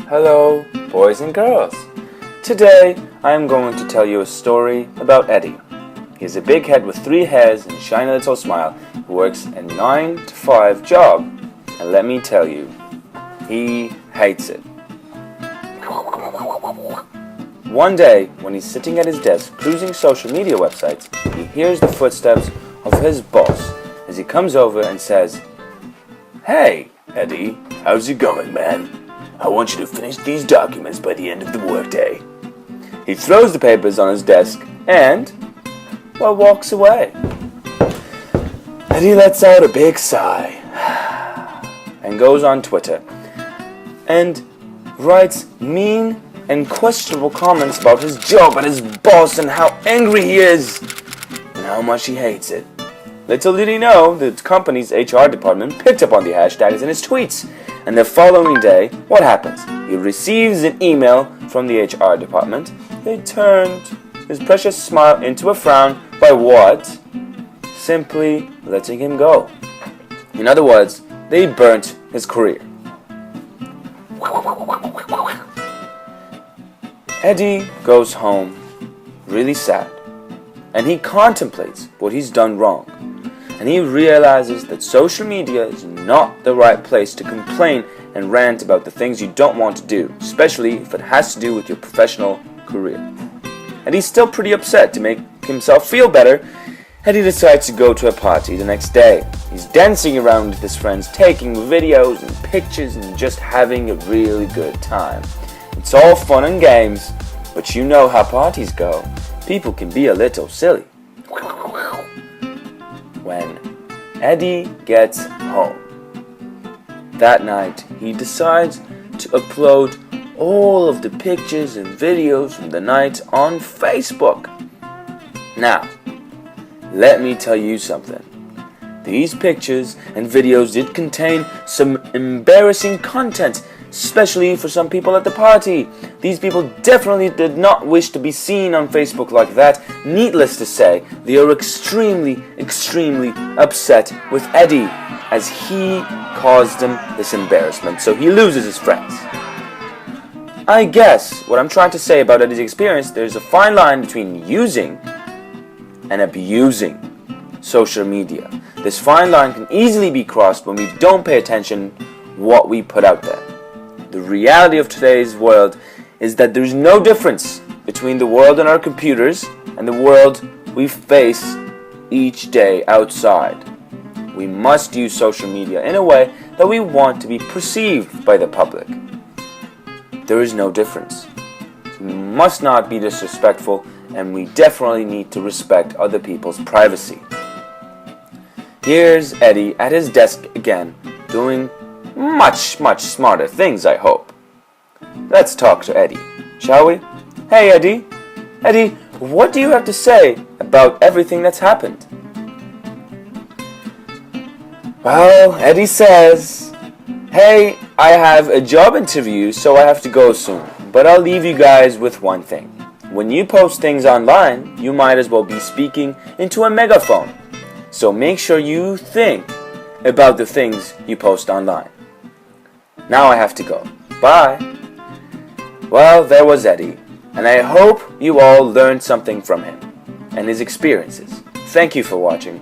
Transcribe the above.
Hello, boys and girls. Today, I am going to tell you a story about Eddie. He has a big head with 3 hairs and a shiny little smile. He works a 9-to-5 job. And let me tell you, he hates it. One day, when he's sitting at his desk cruising social media websites, he hears the footsteps of his boss as he comes over and says, "Hey, Eddie, how's it going, man? I want you to finish these documents by the end of the workday." He throws the papers on his desk and, walks away. Eddie lets out a big sigh and goes on Twitter and writes mean and questionable comments about his job and his boss and how angry he is and how much he hates it. Little did he know the company's HR department picked up on the hashtags in his tweets. And the following day, what happens? He receives an email from the HR department. They turned his precious smile into a frown by what? Simply letting him go. In other words, they burnt his career. Eddie goes home really sad, and he contemplates what he's done wrong. And he realizes that social media is not the right place to complain and rant about the things you don't want to do, especially if it has to do with your professional career. And he's still pretty upset. To make himself feel better, Eddie decides to go to a party the next day. He's dancing around with his friends, taking videos and pictures and just having a really good time. It's all fun and games, but you know how parties go. People can be a little silly. When Eddie gets home that night, he decides to upload all of the pictures and videos from the night on Facebook. Now, let me tell you something. These pictures and videos did contain some embarrassing content, especially for some people at the party. These people definitely did not wish to be seen on Facebook like that. Needless to say, they are extremely upset with Eddie as he caused them this embarrassment, so he loses his friends. I guess what I'm trying to say about Eddie's experience, there's a fine line between using and abusing social media. This fine line can easily be crossed when we don't pay attention what we put out there. The reality of today's world is that there's no difference between the world on our computers and the world we face each day outside. We must use social media in a way that we want to be perceived by the public. There is no difference. We must not be disrespectful, and we definitely need to respect other people's privacy. Here's Eddie at his desk again, doing much smarter things, I hope. Let's talk to Eddie, shall we? Hey, Eddie. Eddie, what do you have to say about everything that's happened? Well, Eddie says, "Hey, I have a job interview, so I have to go soon. But I'll leave you guys with one thing. When you post things online, you might as well be speaking into a megaphone. So make sure you think about the things you post online. Now I have to go. Bye." Well, there was Eddie, and I hope you all learned something from him and his experiences. Thank you for watching.